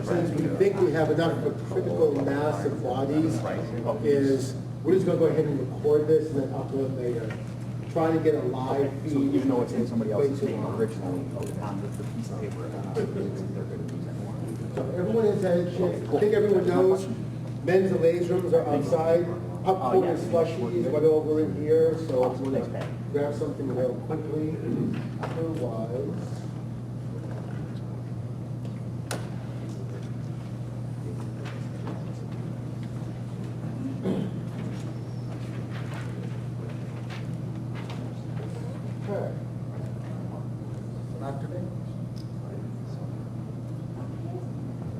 since we think we have enough of a critical mass of bodies, is we're just going to go ahead and record this and then upload later. Trying to get a live feed. So even though it's in somebody else's name originally on the piece of paper, they're going to use it. So everyone has had a chance. I think everyone knows men's and ladies' rooms are outside. Popcorn and slushies right over in here. So if you want to grab something real quickly. Otherwise.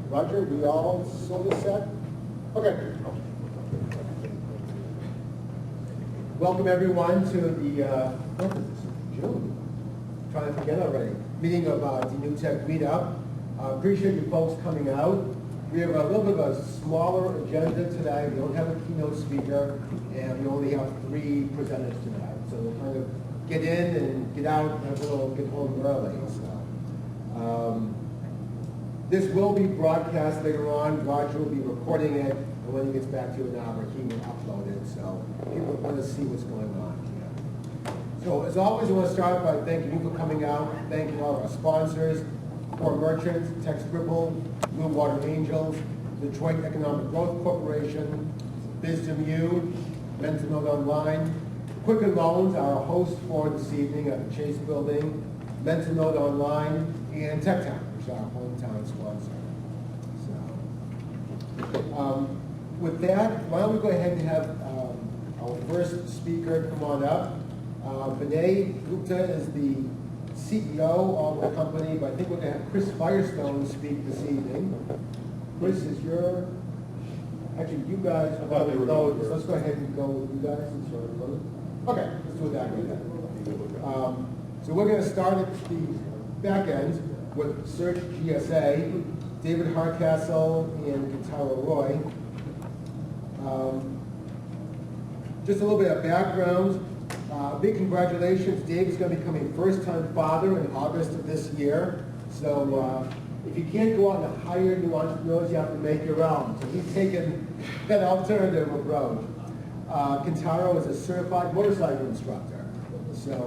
Roger, we all sort of set? Okay. Welcome everyone to the, what is this? June. Trying to forget already. Meeting of DNewTech Meetup. Appreciate you folks coming out. We have a little bit of a smaller agenda today. We don't have a keynote speaker, and we only have 3 presenters tonight. So we'll kind of get in and get out and get home early. So, this will be broadcast later on. Roger will be recording it, and when he gets back to an hour, he will upload it. So people want to see what's going on here. So as always, I want to start by thanking you for coming out, thanking all of our sponsors, Core Merchants, Tech Scribble, Blue Water Angels, Detroit Economic Growth Corporation, BizDemU, Mental Note Online, Quicken Loans, our host for this evening at the Chase Building, Mental Note Online, and Tech Town, which is our hometown sponsor. So, with that, why don't we go ahead and have our first speaker come on up. Vinay Gupta is the CEO of the company, but I think we're going to have Chris Firestone speak this evening. Chris, is your, actually you guys are about to load, so let's go ahead and go with you guys. Okay, let's do it that way. So we're going to start at the back end with Search GSA, David Hardcastle and Kentaro Roy. Just a little bit of background. Big congratulations. Dave is going to be becoming first-time father in August of this year. So if you can't go out and hire new entrepreneurs, you have to make your own. So he's taken that alternative approach. Kentaro is a certified motorcycle instructor. So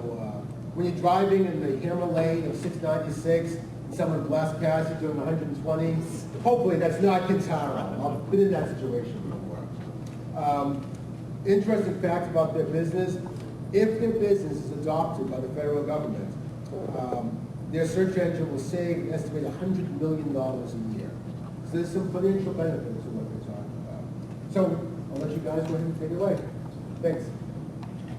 when you're driving in the hammer lane of 696, and someone blast past you doing 120, hopefully that's not Kentaro. I've been in that situation before. Interesting fact about their business: if their business is adopted by the federal government, their search engine will save an estimated $100 million a year. So there's some financial benefits to what they're talking about. So I'll let you guys go ahead and take it away. Thanks.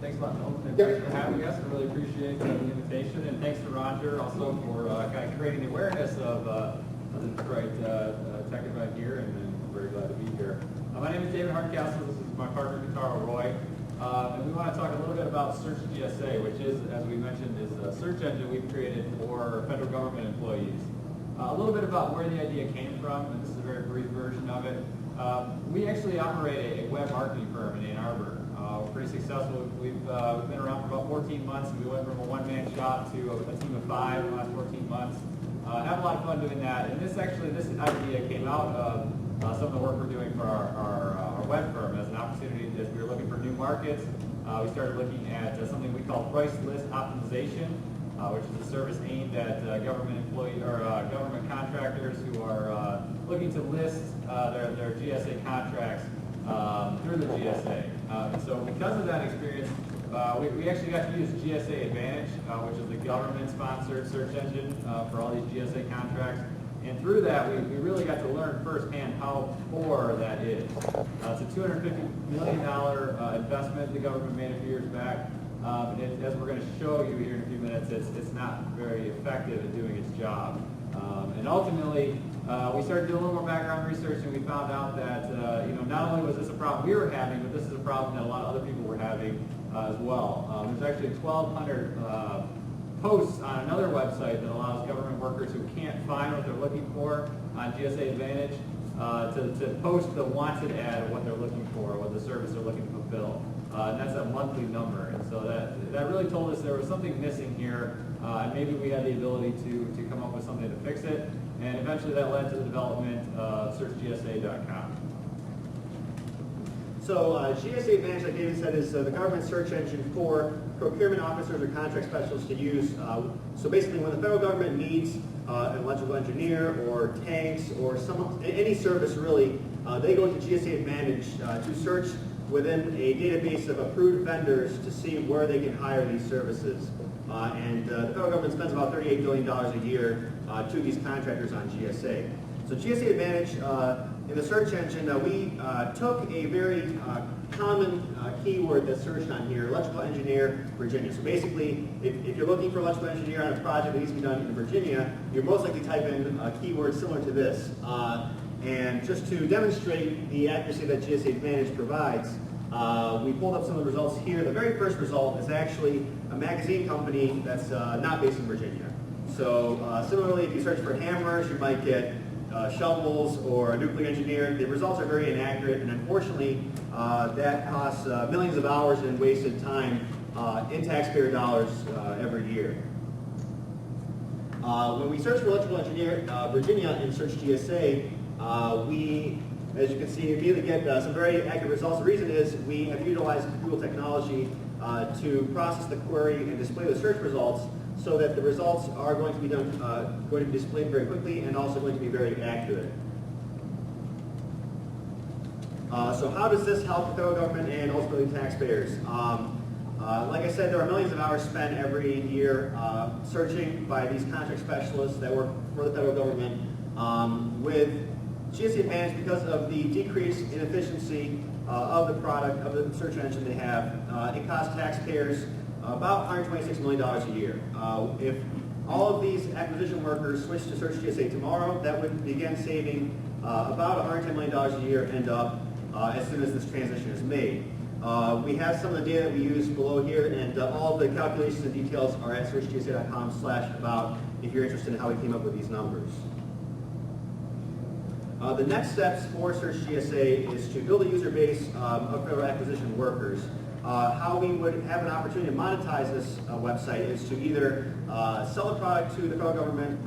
Thanks a lot, Milton. Thanks for having us. I really appreciate the invitation, and thanks to Roger also for kind of creating the awareness of the Detroit tech event here, and I'm very glad to be here. My name is David Hardcastle. This is my partner, Kentaro Roy. And we want to talk a little bit about Search GSA, which is, as we mentioned, is a search engine we've created for federal government employees. A little bit about where the idea came from, and this is a very brief version of it. We actually operate a web marketing firm in Ann Arbor. We're pretty successful. We've been around for about 14 months, and we went from a one-man shop to a team of 5 in the last 14 months. Have a lot of fun doing that. And this idea came out of some of the work we're doing for our web firm as an opportunity as we were looking for new markets. We started looking at something we call price list optimization, which is a service aimed at government employee or government contractors who are looking to list their GSA contracts through the GSA. And so because of that experience, we actually got to use GSA Advantage, which is the government-sponsored search engine for all these GSA contracts. And through that, we really got to learn firsthand how poor that is. It's a $250 million investment the government made a few years back. And as we're going to show you here in a few minutes, it's not very effective at doing its job. And ultimately, we started doing a little more background research, and we found out that not only was this a problem we were having, but this is a problem that a lot of other people were having as well. There's actually 1,200 posts on another website that allows government workers who can't find what they're looking for on GSA Advantage to post the wanted ad of what they're looking for, what the service they're looking to fulfill. And that's a monthly number. And so that really told us there was something missing here, and maybe we had the ability to come up with something to fix it. And eventually that led to the development of searchgsa.com. So GSA Advantage, like David said, is the government search engine for procurement officers or contract specialists to use. So basically when the federal government needs an electrical engineer or tanks or any service really, they go to GSA Advantage to search within a database of approved vendors to see where they can hire these services. And the federal government spends about $38 billion a year to these contractors on GSA. So GSA Advantage, in the search engine, we took a very common keyword that's searched on here, electrical engineer, Virginia. So basically, if you're looking for electrical engineer on a project that needs to be done in Virginia, you're most likely type in a keyword similar to this. And just to demonstrate the accuracy that GSA Advantage provides, we pulled up some of the results here. The very first result is actually a magazine company that's not based in Virginia. So similarly, if you search for hammers, you might get shovels or a nuclear engineer. The results are very inaccurate, and unfortunately, that costs millions of hours in wasted time in taxpayer dollars every year. When we search for electrical engineer Virginia in Search GSA, we, as you can see, immediately get some very accurate results. The reason is we have utilized Google technology to process the query and display the search results so that the results are going to be displayed very quickly and also going to be very accurate. So how does this help the federal government and ultimately taxpayers? Like I said, there are millions of hours spent every year searching by these contract specialists that work for the federal government. With GSA Advantage, because of the decrease in efficiency of the product, of the search engine they have, it costs taxpayers about $126 million a year. If all of these acquisition workers switch to Search GSA tomorrow, that would begin saving about $110 million a year end up as soon as this transition is made. We have some of the data that we use below here, and all of the calculations and details are at searchgsa.com/about if you're interested in how we came up with these numbers. The next steps for Search GSA is to build a user base of federal acquisition workers. How we would have an opportunity to monetize this website is to either sell a product to the federal government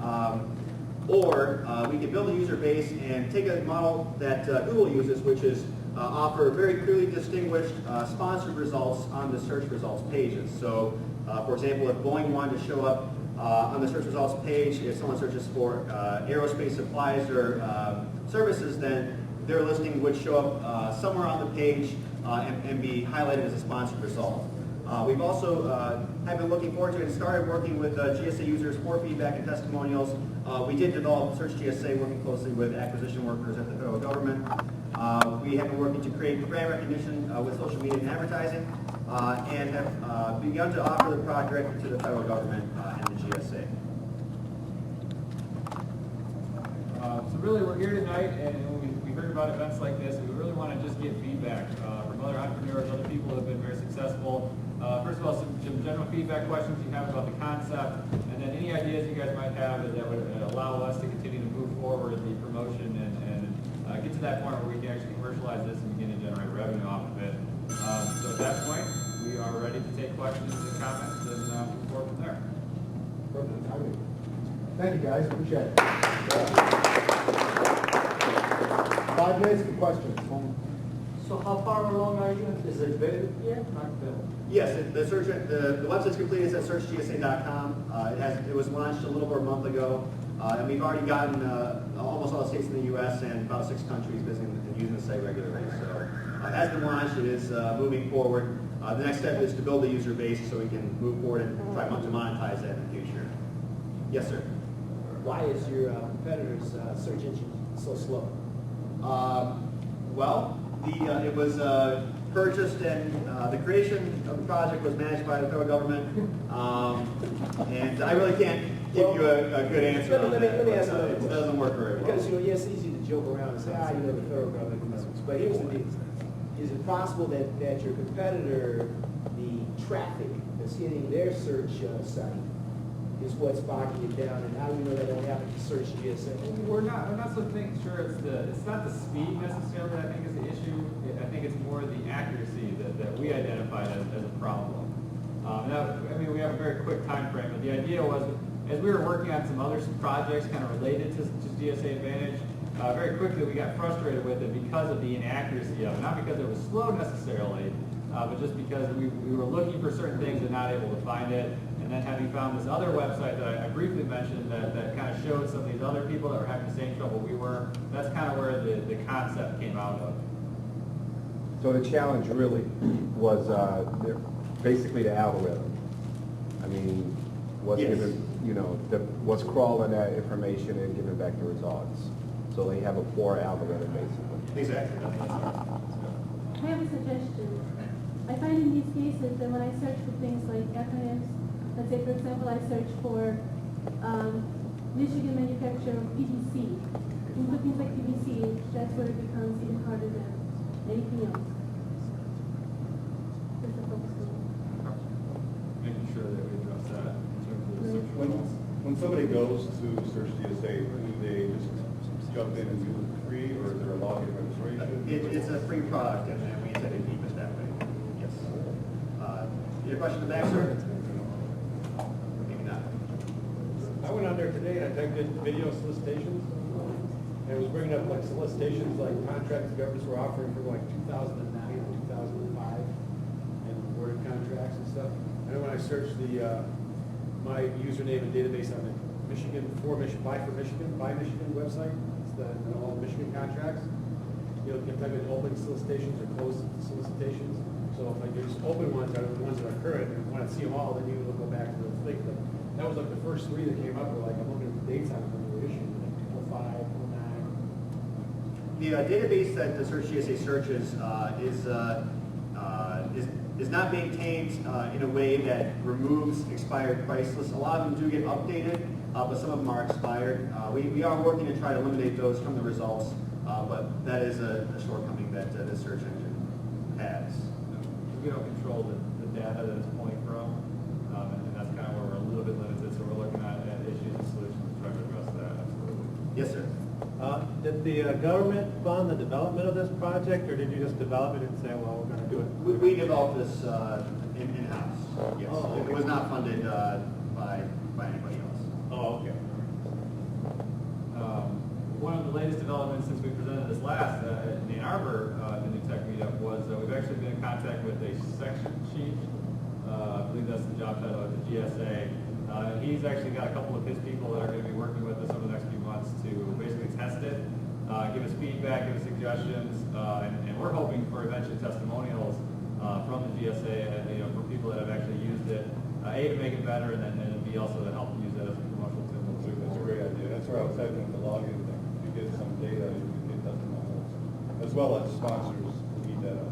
or we could build a user base and take a model that Google uses, which is offer very clearly distinguished sponsored results on the search results pages. So, for example, if Boeing wanted to show up on the search results page, if someone searches for aerospace supplies or services, then their listing would show up somewhere on the page and be highlighted as a sponsored result. We've also have been looking forward to and started working with GSA users for feedback and testimonials. We did develop Search GSA working closely with acquisition workers at the federal government. We have been working to create brand recognition with social media and advertising, and have begun to offer the product directly to the federal government and the GSA. So really, we're here tonight, and we heard about events like this, and we really want to just get feedback from other entrepreneurs, other people who have been very successful. First of all, some general feedback questions you have about the concept, and then any ideas you guys might have that would allow us to continue to move forward the promotion and get to that point where we can actually commercialize this and begin to generate revenue off of it. So at that point, we are ready to take questions and comments and move forward from there. Perfect timing. Thank you, guys. Appreciate it. 5 minutes for questions. So how far along are you? Is it built yet? Not built. Yes, the website's complete. It's at searchgsa.com. It was launched a little over a month ago, and we've already gotten almost all the states in the U.S. and about 6 countries visiting and using the site regularly. So it has been launched. It is moving forward. The next step is to build a user base so we can move forward and try to monetize that in the future. Yes, sir. Why is your competitor's search engine so slow? Well, it was purchased and the creation of the project was managed by the federal government, and I really can't give you a good answer on that. Let me ask another It question. doesn't work very well. Because, yes, it's easy to joke around and say, the federal government can do this. But here's the deal. Is it possible that your competitor, the traffic that's hitting their search site, is what's bogging it down, and how do we know that won't happen to Search GSA? We're not so sure it's not the speed necessarily that I think is the issue. I think it's more the accuracy that we identified as a problem. We have a very quick time frame, but the idea was as we were working on some other projects kind of related to GSA Advantage, very quickly we got frustrated with it because of the inaccuracy of it. Not because it was slow necessarily, but just because we were looking for certain things and not able to find it. And then having found this other website that I briefly mentioned that kind of showed some of these other people that were having the same trouble we were, that's kind of where the concept came out of. So the challenge really was basically the algorithm. I mean, what's Yes. given, what's crawling that information and giving back the results. So they have a poor algorithm basically. Exactly. I have a suggestion. I find in these cases that when I search for things like acronyms, let's say for example I search for Michigan manufacturer of PVC. When you put things like PVC, that's where it becomes even harder than anything else. Just a focus on it. Making sure that we address that in terms of the Right. search results. When somebody goes to search DSA, do they just jump in and do it free, or is there a login registration? It's a free product, and we intend to keep it that way. Yes. Your question in the back, sir? Maybe not. I went on there today and I typed in video solicitations, and it was bringing up like solicitations, like contracts governments were offering from like 2009 to 2005, and worded contracts and stuff. And then when I searched my username and database on the Buy Michigan website, it's all the Michigan contracts. You can type in open solicitations or closed solicitations. So if I just open ones, are the ones that are current, and when I see them all, then you will go back to the thing. But that was like the first three that came up were like, I'm looking at the dates on them when they were issued, like 2005, 2009. The database that the Search GSA searches is not maintained in a way that removes expired price lists. A lot of them do get updated, but some of them are expired. We are working to try to eliminate those from the results, but that is a shortcoming that the search engine has. We don't control the data that it's pulling from, and that's kind of where we're a little bit limited. So we're looking at issues and solutions to try to address that. Absolutely. Yes, sir. Did the government fund the development of this project, or did you just develop it and say, well, we're going to do it? We developed this in-house. Yes. Oh, okay. It was not funded by anybody else. Oh, okay. One of the latest developments since we presented this last in Ann Arbor, the DNewTech meetup, was we've actually been in contact with a section chief. I believe that's the job title at the GSA. He's actually got a couple of his people that are going to be working with us over the next few months to basically test it, give us feedback, give us suggestions, and we're hoping for eventually testimonials from the GSA, for people that have actually used it, A, to make it better, and then B, also to help use it as a promotional tool. That's a great idea. That's where I was heading with the login thing. You get some data, you can get testimonials, as well as sponsors who need that up.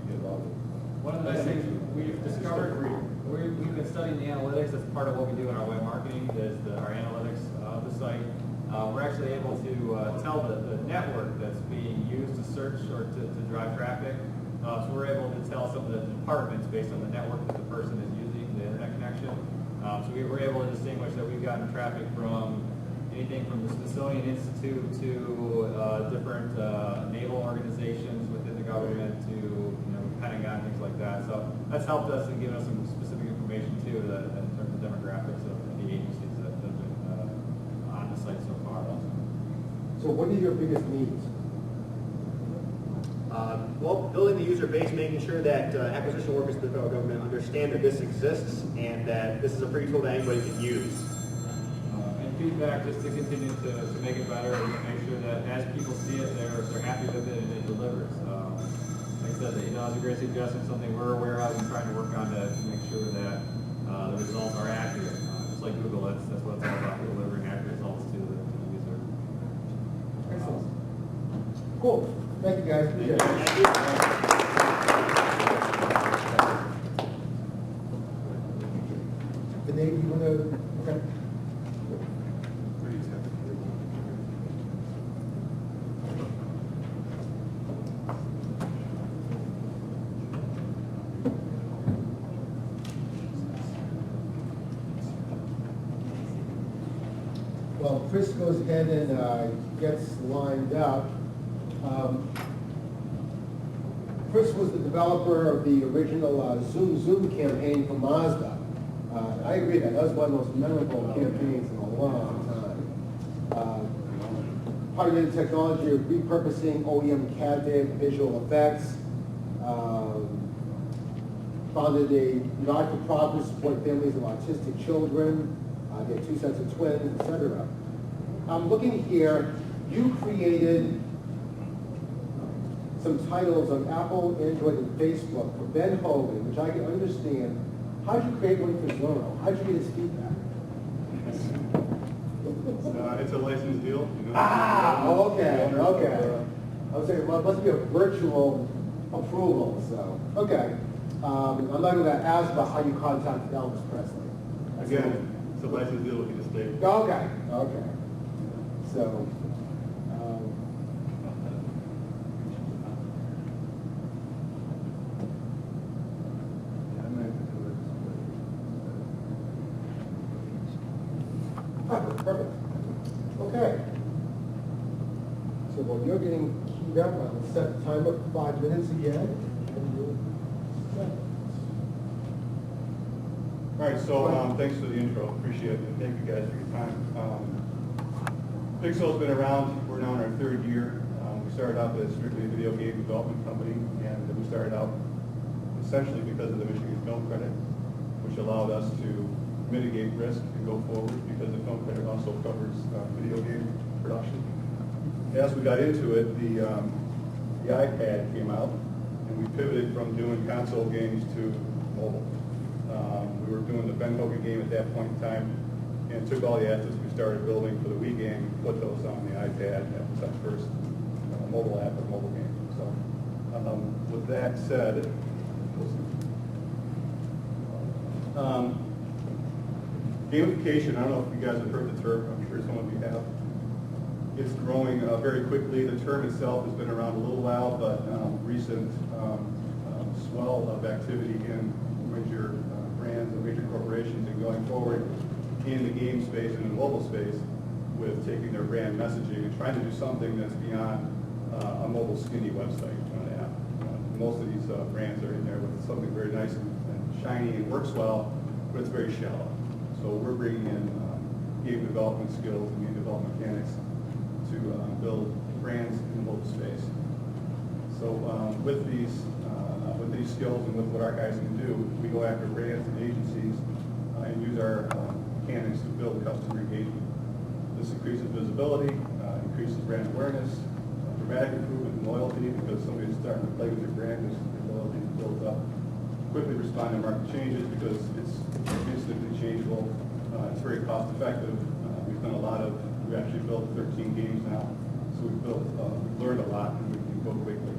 You get login. One of the nice things we've discovered, we've been studying the analytics. That's part of what we do in our web marketing, is our analytics of the site. We're actually able to tell the network that's being used to search or to drive traffic. So we're able to tell some of the departments based on the network that the person is using, the internet connection. So we were able to distinguish that we've gotten traffic from anything from the Smithsonian Institute to different naval organizations within the government to Pentagon, things like that. So that's helped us and given us some specific information too in terms of demographics of the agencies that have been on the site so far. So what are your biggest needs? Well, building the user base, making sure that acquisition workers of the federal government understand that this exists and that this is a free tool that anybody can use. And feedback just to continue to make it better and make sure that as people see it, they're happy with it and it delivers. Like I said, it's a great suggestion, something we're aware of and trying to work on to make sure that the results are accurate. Just like Google, that's what it's all about, delivering accurate results to the user. Excellent. Cool. Thank you, guys. Appreciate it. Thank you. Vinay, you want to? Okay. Well, Chris goes ahead and gets lined up. Chris was the developer of the original Zoom campaign for Mazda. I agree that was one of the most memorable campaigns in a long time. Part of the technology of repurposing OEM captive visual effects. Founded a not-for-profit to support families of autistic children. They have 2 sets of twins, etc. I'm looking here. You created some titles on Apple, Android, and Facebook for Ben Hogan, which I can understand. How did you create one for Zorro? How did you get his feedback? It's a licensed deal. You know? Ah, okay. I was saying, well, it must be a virtual approval, so, okay. I'm not going to ask about how you contacted Elvis Presley. Again, it's a licensed deal with the estate. Okay. So, perfect. Okay. So while you're getting keyed up, I'll set the timer for 5 minutes again. All right, so thanks for the intro. Appreciate it. Thank you guys for your time. Pixo's been around. We're now in our 3rd year. We started out as strictly a video game development company, and we started out essentially because of the Michigan Film Credit, which allowed us to mitigate risk and go forward because the film credit also covers video game production. As we got into it, the iPad came out, and we pivoted from doing console games to mobile. We were doing the Ben Hogan game at that point in time, and took all the assets we started building for the Wii game, put those on the iPad. That was our first mobile app or mobile game. So, with that said, gamification, I don't know if you guys have heard the term, I'm sure some of you have. It's growing very quickly. The term itself has been around a little while, but recent swell of activity in major brands and major corporations and going forward in the game space and in the mobile space with taking their brand messaging and trying to do something that's beyond a mobile skinny website app. Most of these brands are in there with something very nice and shiny and works well, but it's very shallow. So we're bringing in game development skills and game development mechanics to build brands in the mobile space. So with these skills and with what our guys can do, we go after brands and agencies and use our mechanics to build customer engagement. This increases visibility, increases brand awareness, dramatic improvement in loyalty because somebody's starting to play with your brand as your loyalty builds up. Quickly respond to market changes because it's instantly changeable. It's very cost effective. We've done a lot of, we actually built 13 games now. So we've learned a lot and we can go quickly.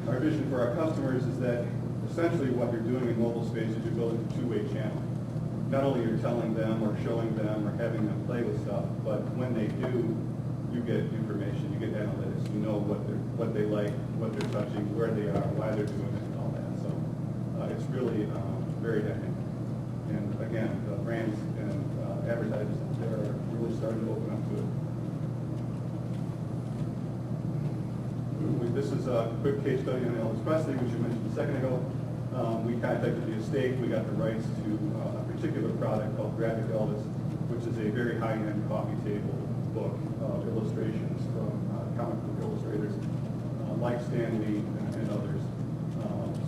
Our vision for our customers is that essentially what you're doing in mobile space is you're building a two-way channel. Not only you're telling them or showing them or having them play with stuff, but when they do, you get information, you get analytics, you know what they like, what they're touching, where they are, why they're doing it, and all that. So it's really very dynamic. And again, the brands and advertisers there are really starting to open up to it. This is a quick case study on Elvis Presley, which you mentioned a second ago. We contacted the estate. We got the rights to a particular product called Graphic Elvis, which is a very high-end coffee table book of illustrations from comic book illustrators like Stan Lee and others.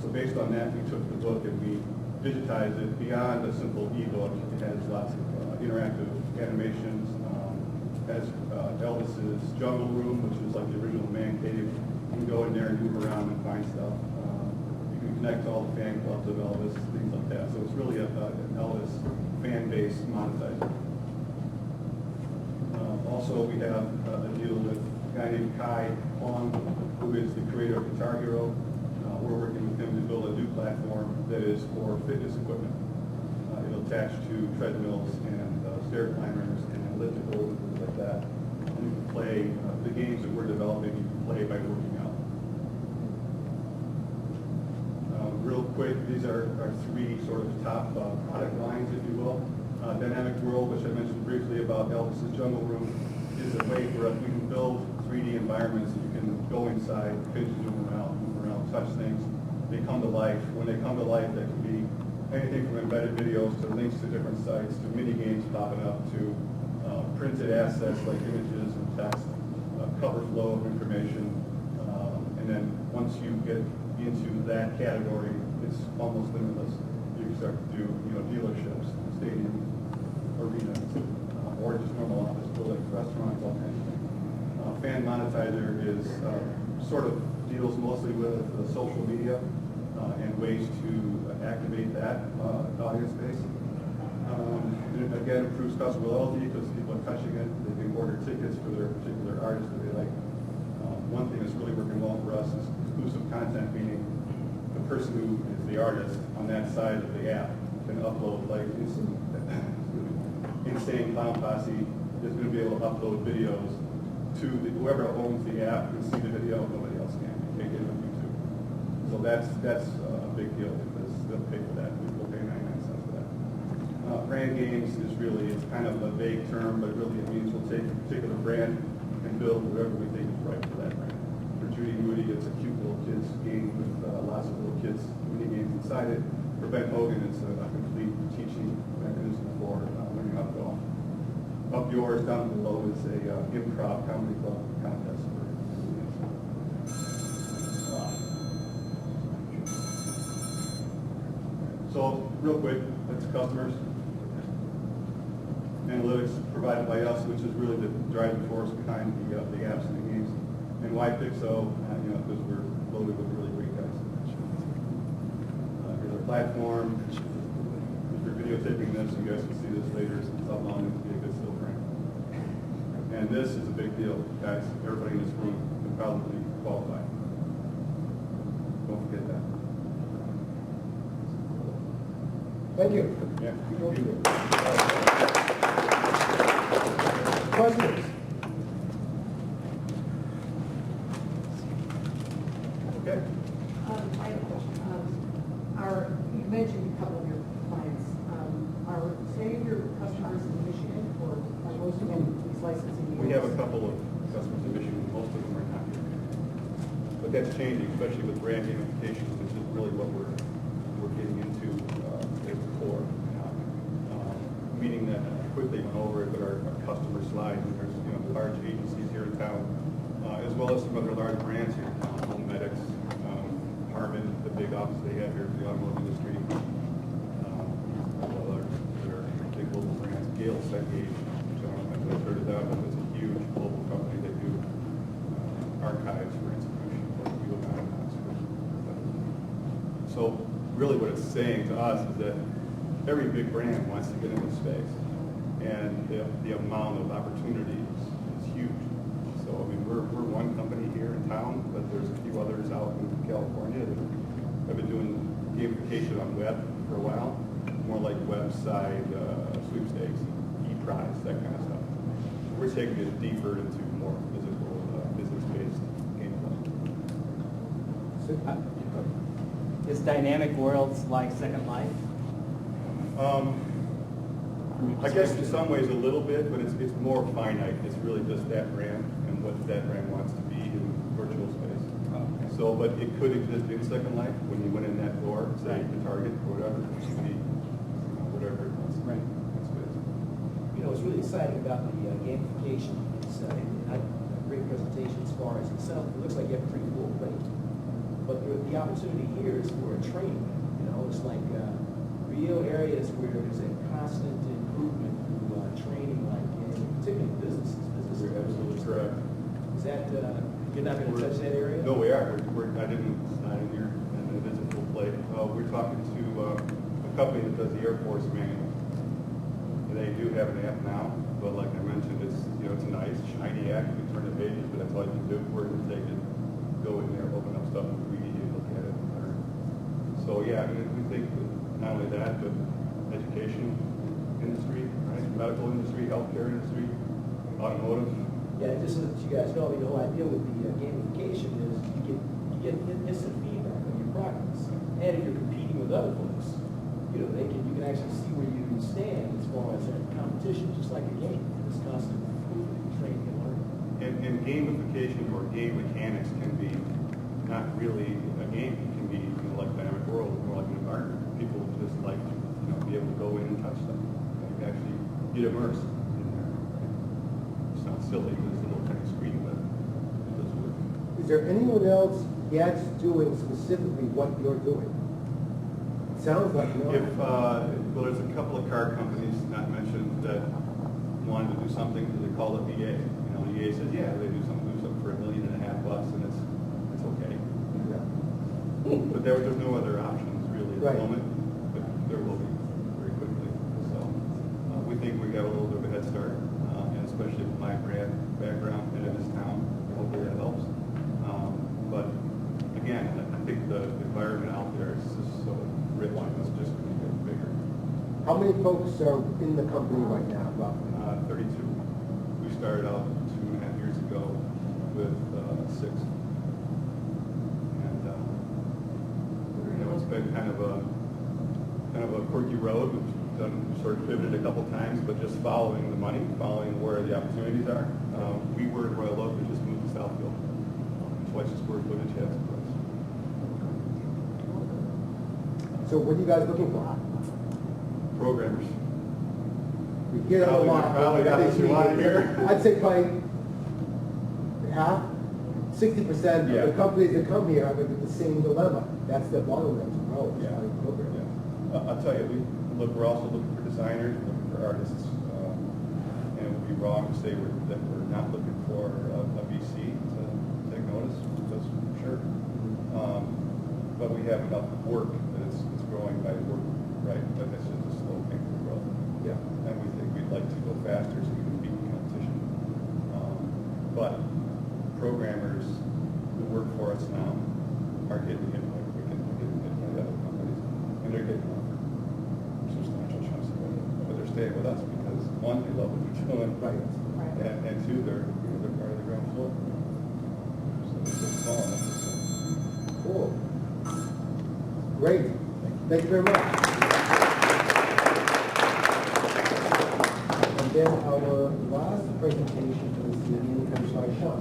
So based on that, we took the book and we digitized it beyond a simple e-book. It has lots of interactive animations. Has Elvis's jungle room, which is like the original man cave. You can go in there and move around and find stuff. You can connect to all the fan clubs of Elvis, things like that. So it's really an Elvis fan base monetizer. Also, we have a deal with a guy named Kai Huang, who is the creator of Guitar Hero. We're working with him to build a new platform that is for fitness equipment. It'll attach to treadmills and stair climbers and ellipticals and things like that. And you can play the games that we're developing, you can play by working out. Real quick, these are our three sort of top product lines, if you will. Dynamic World, which I mentioned briefly about Elvis's Jungle Room, is a way for us, we can build 3D environments that you can go inside, pinch and move around, touch things. they come to life. When they come to life, that can be anything from embedded videos to links to different sites to mini games popping up to printed assets like images and text, cover flow of information, and then once you get into that category, it's almost limitless. You can start to do dealerships, stadiums, arenas, or just normal office buildings, restaurants, all kinds of things. Fan Monetizer is sort of deals mostly with social media and ways to activate that audience base. And again, improves customer loyalty because people are touching it. They can order tickets for their particular artist that they like. One thing that's really working well for us is exclusive content, meaning the person who is the artist on that side of the app can upload, like Insane Clown Posse is going to be able to upload videos to whoever owns the app can see the video, nobody else can. You can't get it on YouTube. So that's a big deal because they'll pay for that. We'll pay 99 cents for that. Brand games is really, it's kind of a vague term, but really it means we'll take a particular brand and build whatever we think is right for that brand. For Judy Moody, it's a cute little kids game with lots of little kids mini games inside it. For Ben Hogan, it's a complete teaching mechanism for learning how to golf. Up Yours down below is a improv comedy club contest. So real quick, that's customers. Analytics provided by us, which is really the driving force behind the apps and the games. And why Pixo? Because we're loaded with really great guys. Here's our platform. If you're videotaping this, you guys can see this later. It's up on it to be a good still frame. And this is a big deal, guys. Everybody in this room can probably qualify. Don't forget that. Thank you. Yeah. Questions? Okay. I have a question. You mentioned a couple of your clients. Are say your customers in Michigan, or are most of them these licensing? We have a couple of customers in Michigan. Most of them are not here. But that's changing, especially with brand gamification, which is really what we're getting into at the core. Meaning that quickly went over it, but our customer slide, and there's large agencies here in town, as well as some other large brands here in town, Home Medics, Harman, the big office they have here for the automotive industry. There are big global brands, Gale Segage, which I don't know if you've heard of that, but it's a huge global company. They do archives for institutions like UofM. So really what it's saying to us is that every big brand wants to get into space, and the amount of opportunity is huge. So I mean, we're one company here in town, but there's a few others out in California that have been doing gamification on web for a while, more like website sweepstakes, e-prize, that kind of stuff. We're taking it deeper into more physical, business-based gameplay. Is Dynamic Worlds like Second Life? I guess in some ways a little bit, but it's more finite. It's really just that brand and what that brand wants to be in virtual space. So, but it could exist in Second Life when you went in that door, say the Target or whatever, it should be whatever it wants to be. That's good. What's really exciting about the gamification is a great presentation as far as itself. It looks like you have a pretty full plate, but the opportunity here is for a training. It's like real areas where there's a constant improvement through training, like particularly businesses. You're absolutely correct. Is that you're not going to touch that area? No, we are. I didn't sign in here, and it is a full plate. We're talking to a company that does the Air Force manual. They do have an app now, but like I mentioned, it's it's a nice shiny app. You can turn the pages, but that's all you can do. We're going to take it, go in there, open up stuff, and read it, look at it, and learn. So yeah, I mean, we think that not only that, but education industry, right? Medical industry, healthcare industry, automotive. Yeah, just so that you guys know, the whole idea with the gamification is you get instant feedback on your progress, and if you're competing with other folks, you can actually see where you stand as far as that competition, just like a game. It's constant improvement, training, and learning. And gamification or game mechanics can be not really a game. It can be like Dynamic World, more like an environment. People just like to be able to go in and touch them. Like actually get immersed in there. It sounds silly because it's a little tiny screen, but it does work. Is there anyone else that's doing specifically what you're doing? It sounds like no. If, well, there's a couple of car companies, not mentioned, that wanted to do something, they call it EA. EA says, yeah, they do something for $1.5 million, and it's okay. But there's no other options really at the moment, but there will be very quickly. So we think we got a little bit of a head start, and especially with my brand background and in this town, hopefully that helps. But again, I think the environment out there is just so rich, and it's just going to get bigger. How many folks are in the company right now, roughly? 32. We started out 2.5 years ago with 6. And it's been kind of a quirky road. We've sort of pivoted a couple times, but just following the money, following where the opportunities are. We were in Royal Oak, we just moved to Southfield. Twice the square footage has for us. So what are you guys looking for? Programmers. We hear that a lot. Probably got us a lot here. I'd say probably half, 60% of the companies that come here have the same dilemma. That's the bottleneck to grow. Yeah. I'll tell you, we're also looking for designers, we're looking for artists, and it would be wrong to say that we're not looking for a VC to take notice, because sure. But we have enough work that it's growing by work, right? But it's just a slow thing for growth. Yeah. And we think we'd like to go faster so we can beat competition. But programmers who work for us now are getting hit by Quicken, they're getting hit by other companies, and they're getting offered substantial chunks of money. But they're staying with us because one, they love what they're doing, and two, they're part of the ground floor. So it's just small enough to say. Cool. Great. Thank you very much. And then our last presentation for this evening comes by Sean.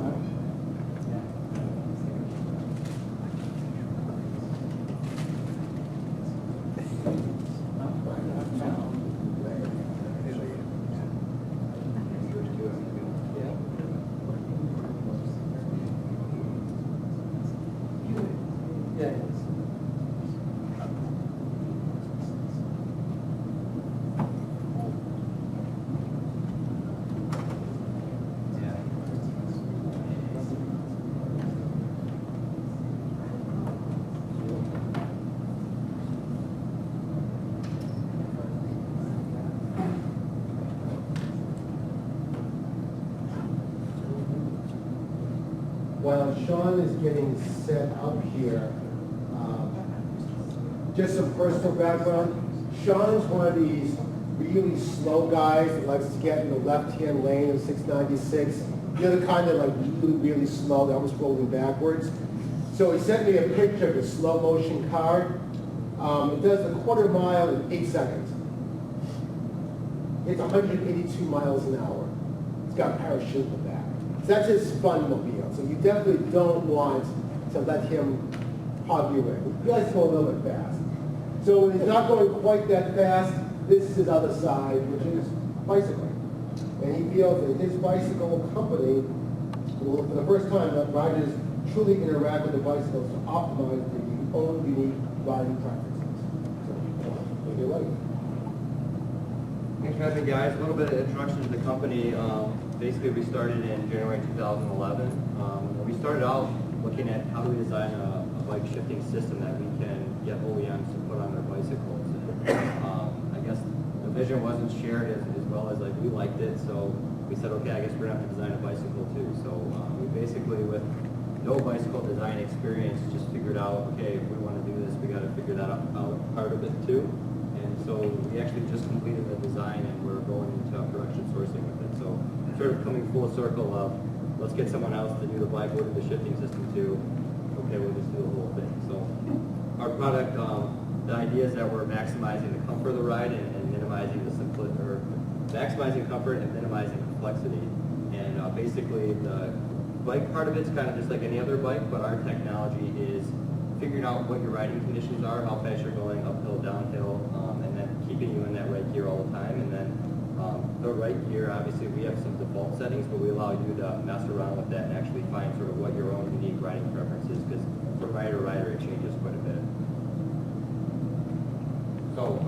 While Sean is getting set up here, just some personal background. Sean's one of these really slow guys that likes to get in the left-hand lane of 696. The other kind that like really slow, they're almost rolling backwards. So he sent me a picture of a slow motion car. It does a 1/4 mile in 8 seconds. It's 182 miles an hour. It's got a parachute in the back. So that's his fun mobile. So you definitely don't want to let him hog you in. You guys go a little bit fast. So when he's not going quite that fast, this is his other side, which is bicycling. And he feels that his bicycle company will, for the first time, let riders truly interact with the bicycles to optimize their own unique riding preferences. So, take it away. Thanks for having me, guys. A little bit of introduction to the company. Basically, we started in January 2011. We started out looking at how do we design a bike shifting system that we can get OEMs to put on their bicycles. I guess the vision wasn't shared as well as like we liked it, so we said, okay, I guess we're gonna have to design a bicycle too. So we basically, with no bicycle design experience, just figured out, okay, if we want to do this, we got to figure that out part of it too. And so we actually just completed the design and we're going into production sourcing with it. So sort of coming full circle of, let's get someone else to do the bike, we'll do the shifting system too. Okay, we'll just do the whole thing. So our product, the idea is that we're maximizing the comfort of the ride and minimizing the simplicity, or maximizing comfort and minimizing complexity. And basically the bike part of it's kind of just like any other bike, but our technology is figuring out what your riding conditions are, how fast you're going uphill, downhill, and then keeping you in that right gear all the time. And then the right gear, obviously we have some default settings, but we allow you to mess around with that and actually find sort of what your own unique riding preference is, because from rider to rider it changes quite a bit. So,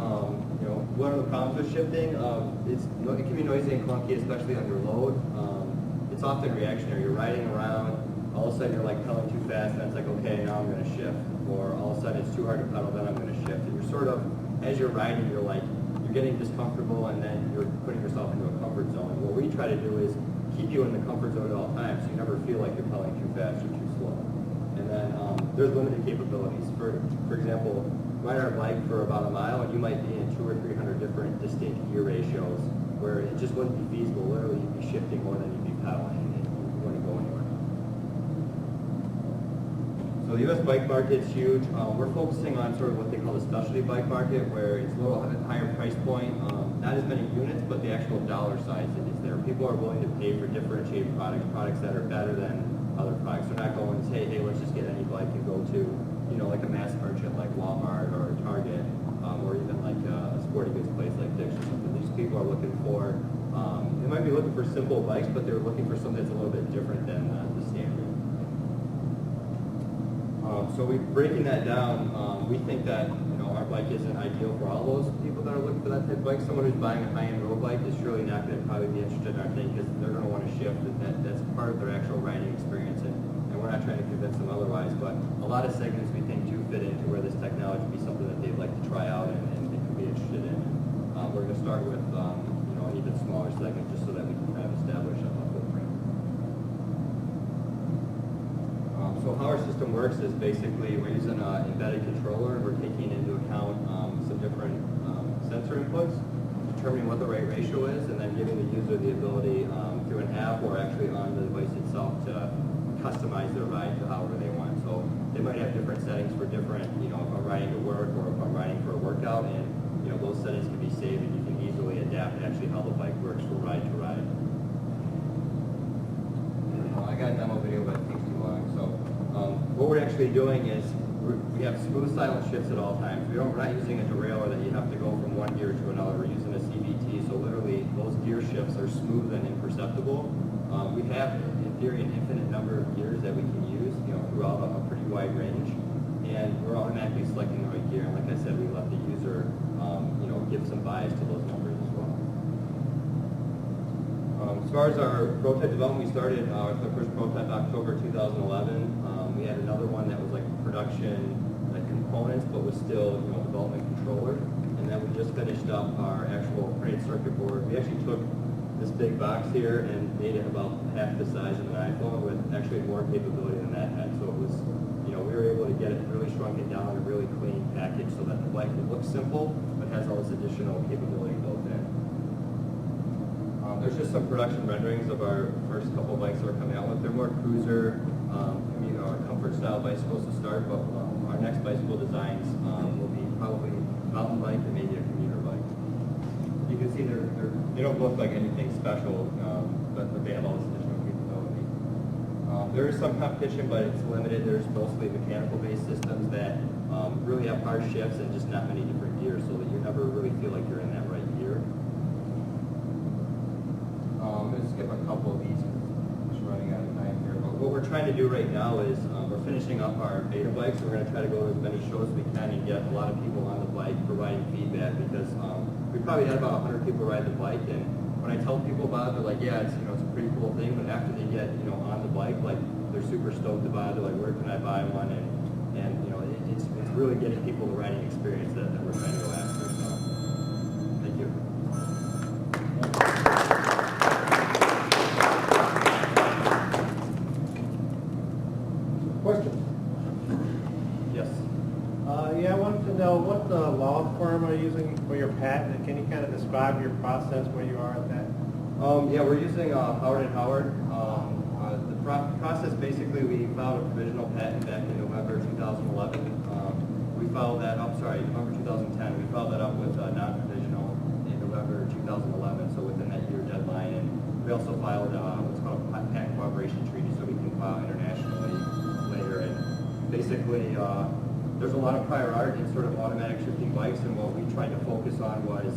you know, what are the problems with shifting? It can be noisy and clunky, especially under load. It's often reactionary. You're riding around, all of a sudden you're like pedaling too fast, and it's like, okay, now I'm going to shift. Or all of a sudden it's too hard to pedal, then I'm going to shift. And you're sort of, as you're riding, you're getting discomfortable, and then you're putting yourself into a comfort zone. And what we try to do is keep you in the comfort zone at all times, so you never feel like you're pedaling too fast or too slow. And then there's limited capabilities. For example, ride our bike for about a mile, and you might be in 200 or 300 different distinct gear ratios, where it just wouldn't be feasible. Literally, you'd be shifting more than you'd be pedaling, and you wouldn't go anywhere. So the U.S. bike market's huge. We're focusing on sort of what they call the specialty bike market, where it's a little higher price point, not as many units, but the actual dollar size is there. People are willing to pay for differentiated products that are better than other products. They're not going to say, hey, let's just get any bike and go to, you know, like a mass merchant like Walmart or Target, or even like a sporting goods place like Dick's or something. These people are looking for, they might be looking for simple bikes, but they're looking for something that's a little bit different than the standard. So breaking that down, we think that, you know, our bike isn't ideal for all those people that are looking for that type of bike. Someone who's buying a high-end road bike is surely not going to probably be interested in our thing, because they're going to want to shift, and that's part of their actual riding experience. And we're not trying to convince them otherwise, but a lot of segments we think do fit into where this technology would be something that they'd like to try out and they could be interested in. We're going to start with you know, an even smaller segment, just so that we can kind of establish a footprint. So how our system works is basically we're using an embedded controller, and we're taking into account some different sensor inputs, determining what the right ratio is, and then giving the user the ability through an app or actually on the device itself to customize their ride to however they want. So they might have different settings for different, you know, if I'm riding to work or if I'm riding for a workout, and you know, those settings can be saved, and you can easily adapt actually how the bike works from ride to ride. I got a demo video, but it takes too long. So what we're actually doing is we have smooth silent shifts at all times. We're not using a derailleur that you have to go from one gear to another. We're using a CVT, so literally those gear shifts are smooth and imperceptible. We have, in theory, an infinite number of gears that we can use, you know, throughout a pretty wide range, and we're automatically selecting the right gear. And like I said, we let the user, you know, give some bias to those numbers as well. As far as our prototype development, we started our first prototype October 2011. We had another one that was like production components, but was still, you know, development controller. And then we just finished up our actual printed circuit board. We actually took this big box here and made it about half the size of an iPhone with actually more capability than that had. So it was, you know, we were able to get it really shrunken down, a really clean package, so that the bike would look simple, but has all this additional capability built in. There's just some production renderings of our first couple bikes that we're coming out with. They're more cruiser, you know, comfort style bicycles to start, but our next bicycle designs will be probably mountain bike and maybe a commuter bike. You can see they don't look like anything special, but they have all this additional capability. There is some competition, but it's limited. There's mostly mechanical-based systems that really have hard shifts and just not many different gears, so that you never really feel like you're in that right gear. I'm going to skip a couple of these because I'm just running out of time here. But what we're trying to do right now is we're finishing up our beta bikes. We're going to try to go to as many shows as we can and get a lot of people on the bike providing feedback, because we probably had about 100 people ride the bike, and when I tell people about it, they're like, yeah, it's, you know, it's a pretty cool thing, but after they get, you know, on the bike, like, they're super stoked about it. They're like, where can I buy one? And you know, it's really getting people the riding experience that we're trying to go after. So, thank you. Questions? Yes. Yeah, I wanted to know what law firm are you using for your patent, and can you kind of describe your process, where you are at that? Yeah, we're using Howard & Howard. The process, basically, we filed a provisional patent back in November 2011. We filed that up, November 2010. We filed that up with non-provisional in November 2011, so within that year deadline. And we We also filed what's called a patent cooperation treaty, so we can file internationally later. And basically, there's a lot of prior art in sort of automatic shifting bikes, and what we tried to focus on was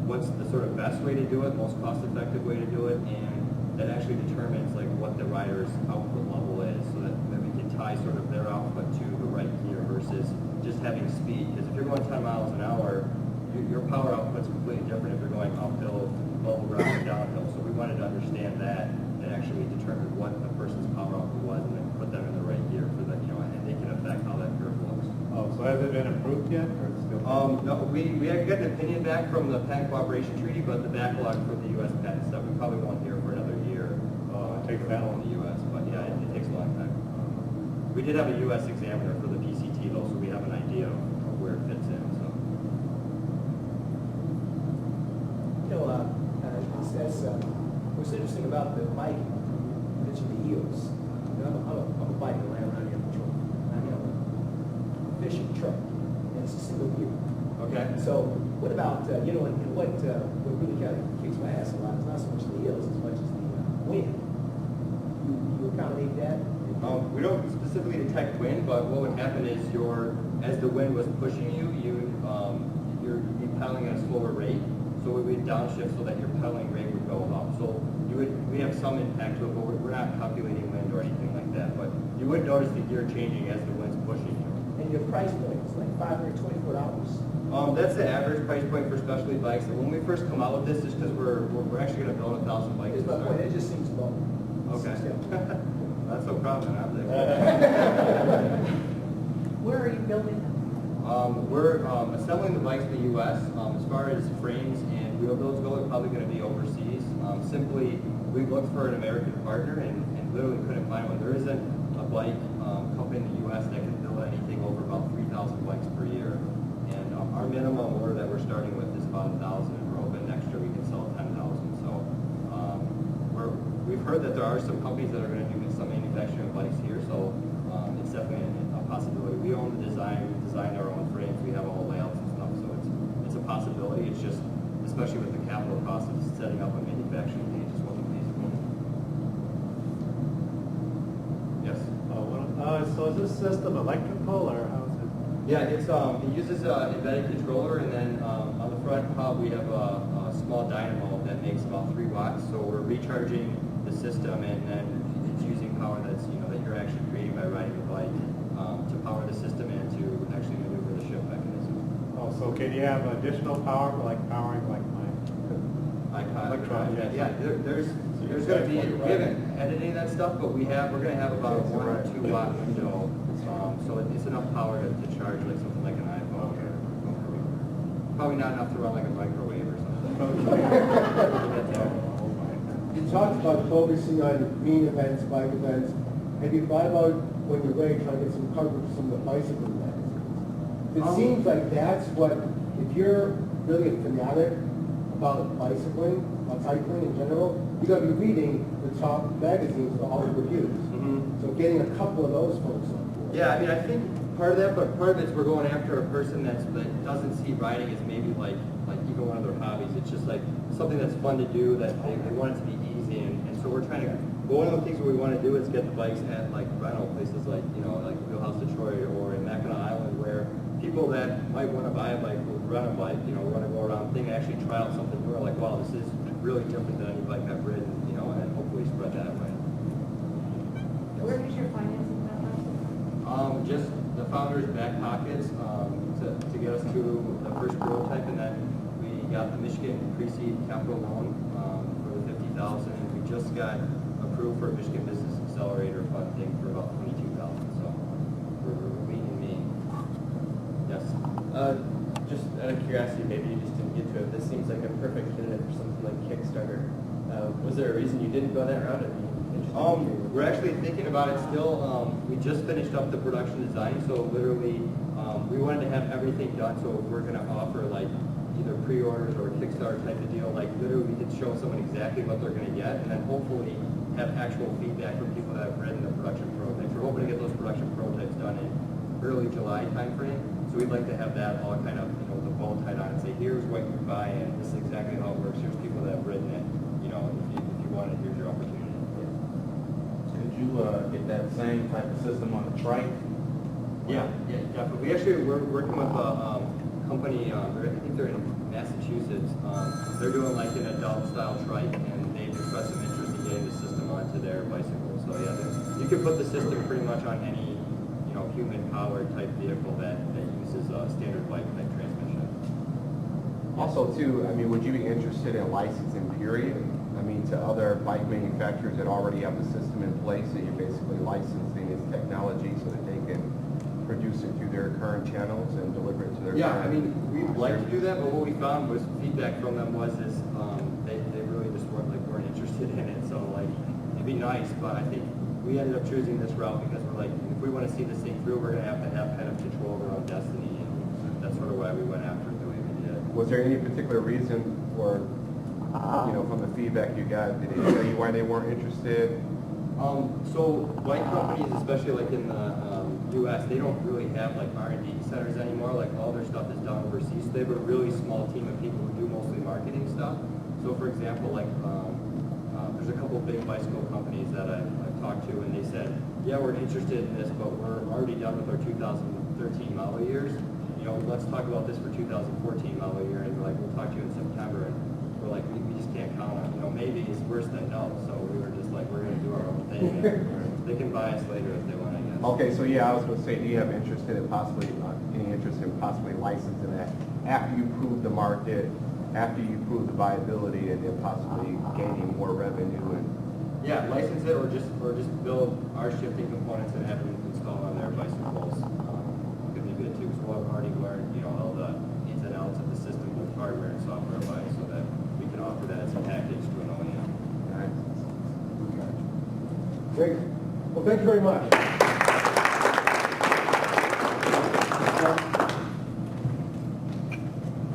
what's the sort of best way to do it, most cost-effective way to do it, and that actually determines like what the rider's output level is, so that we can tie sort of their output to the right gear versus just having speed. Because if you're going 10 miles an hour, your power output's completely different if you're going uphill, level ground, or downhill. So we wanted to understand that and actually determine what the person's power output was, and then put them in the right gear for that, and they can affect how that curve looks. Oh, so has it been approved yet, or it's still? No, we had got an opinion back from the patent cooperation treaty, but the backlog for the U.S. patent stuff, we probably won't hear for another year. It takes that long. In the U.S., but yeah, it takes a long time. We did have a U.S. examiner for the PCT though, so we have an idea of where it fits in. So. What's interesting about the bike, you mentioned the heels. I'm a biker, I ran around here on patrol. I have a fishing truck, and it's a single gear. Okay. So what about, and what really kind of kicks my ass a lot is not so much the heels as much as the wind. You accommodate that? We don't specifically detect wind, but what would happen is as the wind was pushing you, you'd be pedaling at a slower rate. So we would downshift so that your pedaling rate would go up. So we have some impact to it, but we're not calculating wind or anything like that. But you would notice the gear changing as the wind's pushing you. And your price point is like $524. That's the average price point for specialty bikes. And when we first come out with this, just because we're actually going to build 1,000 bikes. Here's my point, it just seems low. Okay. That's no problem. Where are you building them? We're assembling the bikes in the U.S. As far as frames and wheel builds go, they're probably going to be overseas. Simply, we looked for an American partner and literally couldn't find one. There isn't a bike company in the U.S. that can build anything over about 3,000 bikes per year. And our minimum order that we're starting with is about 1,000, and we're hoping next year we can sell 10,000. So we've heard that there are some companies that are going to do some manufacturing of bikes here, so it's definitely a possibility. We own the design, we designed our own frames, we have all the layouts and stuff, so it's a possibility. It's just, especially with the capital cost of setting up a manufacturing page, just wasn't feasible. Yes? So is this system electrical, or how is it? Yeah, it uses an embedded controller, and then on the front hub we have a small dynamo that makes about 3 watts. So we're recharging the system, and then it's using power that you're actually creating by riding the bike to power the system and to actually maneuver the shift mechanism. Oh, so can you have additional power for like powering like my electronic? Yeah, there's going to be, we haven't edited any of that stuff, but we're going to have about a 1 or 2 watt window, so it's enough power to charge like something like an iPhone. Probably not enough to run like a microwave or something. You talked about focusing on green events, bike events. Have you thought about when you're ready trying to get some coverage from some of the bicycle magazines? It seems like that's what, if you're really a fanatic about bicycling, about cycling in general, you're going to be reading the top magazines with all the reviews. Mm-hmm. So getting a couple of those folks on board. Yeah, I mean, I think part of that, but part of it's we're going after a person that doesn't see riding as maybe like even one of their hobbies. It's just like something that's fun to do, that they want it to be easy, and so we're trying to. But one of the things we want to do is get the bikes at like rental places like like Wheelhouse Detroit or in Mackinac Island, where people that might want to buy a bike will rent a bike, want to go around thing and actually try out something new. Like, wow, this is really different than any bike I've ridden, and hopefully spread that way. Where is your financing from? Just the founder's back pockets to get us to the first prototype, and then we got the Michigan pre-seed capital loan for the $50,000, and we just got approved for a Michigan Business Accelerator funding for about $22,000. So we're lean and mean. Yes. Just out of curiosity, maybe you just didn't get to it. This seems like a perfect candidate for something like Kickstarter. Was there a reason you didn't go that route? We're actually thinking about it still. We just finished up the production design, so literally we wanted to have everything done. So we're going to offer like either pre-orders or a Kickstarter type of deal. Like literally we could show someone exactly what they're going to get, and then hopefully have actual feedback from people that have ridden the production prototypes. We're hoping to get those production prototypes done in early July timeframe. So we'd like to have that all kind of, the bow tied on and say, here's what you buy, and this is exactly how it works. Here's people that have ridden it. If you want it, here's your opportunity. Could you get that same type of system on the trike? Yeah, definitely. We actually, we're working with a company, I think they're in Massachusetts. They're doing like an adult style trike, and they've expressed some interest in getting the system onto their bicycle. So yeah, you can put the system pretty much on any, human powered type vehicle that uses a standard bike type transmission. Also too, I mean, would you be interested in licensing period? I mean, to other bike manufacturers that already have the system in place, and you're basically licensing its technology so that they can produce it through their current channels and deliver it to their Yeah, current I mean, we'd like to do that, but what we found was feedback from them was they really just weren't interested in it. So like, it'd be nice, but I think we ended up choosing this route because we're like, if we want to see this thing through, we're going to have kind of control of our own destiny, and that's sort of why we went after it the way we did. Was there any particular reason for, from the feedback you got, did they tell you why they weren't interested? So bike companies, especially like in the U.S., they don't really have like R&D centers anymore. Like all their stuff is done overseas. So they have a really small team of people who do mostly marketing stuff. So for example, like there's a couple big bicycle companies that I've talked to, and they said, yeah, we're interested in this, but we're already done with our 2013 model years. Let's talk about this for 2014 model year, and we're like, we'll talk to you in September, and we're like, we just can't count on, maybe it's worse than no. So we were just like, we're going to do our own thing. And they can buy us later if they want, I guess. Okay, so yeah, I was going to say, do you have interest in any interest in possibly licensing that after you prove the market, after you prove the viability, and then possibly gaining more revenue? And yeah, license it, or just build our shifting components and have them installed on their bicycles. Could be good too, because we'll have already learned, all the ins and outs of the system, both hardware and software wise, so that we can offer that as a package to an OEM. Great. Well, thank you very much.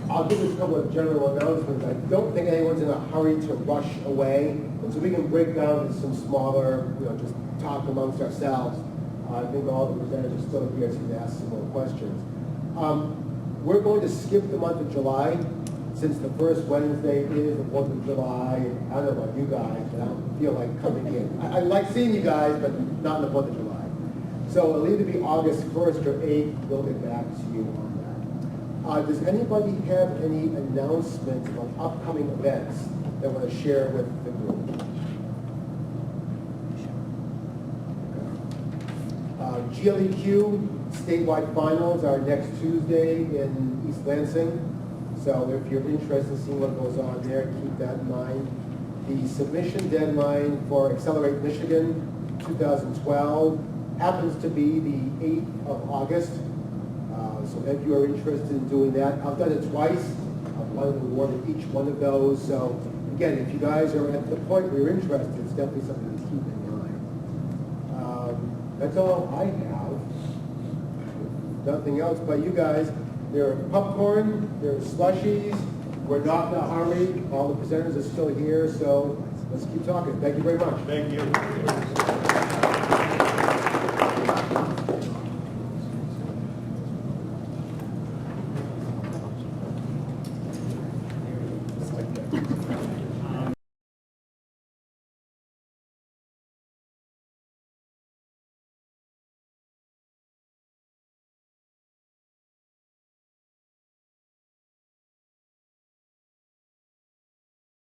I'll give us a couple of general announcements. I don't think anyone's in a hurry to rush away, and so we can break down into some smaller, just talk amongst ourselves. I think all the presenters are still here, so you can ask some more questions. We're going to skip the month of July, since the first Wednesday is the 4th of July. I don't know about you guys, but I don't feel like coming in. I like seeing you guys, but not on the 4th of July. So it'll either be August 1st or 8th. We'll get back to you on that. Does anybody have any announcements about upcoming events that want to share with the group? GLEQ statewide finals are next Tuesday in East Lansing. So if you're interested in seeing what goes on there, keep that in mind. The submission deadline for Accelerate Michigan 2012 happens to be the 8th of August. So if you are interested in doing that, I've done it twice. I've won an award in each one of those. So again, if you guys are at the point where you're interested, it's definitely something to keep in mind. That's all I have. Nothing else but you guys. There are popcorn, there are slushies. We're not in a hurry. All the presenters are still here, so let's keep talking. Thank you very much. Thank you.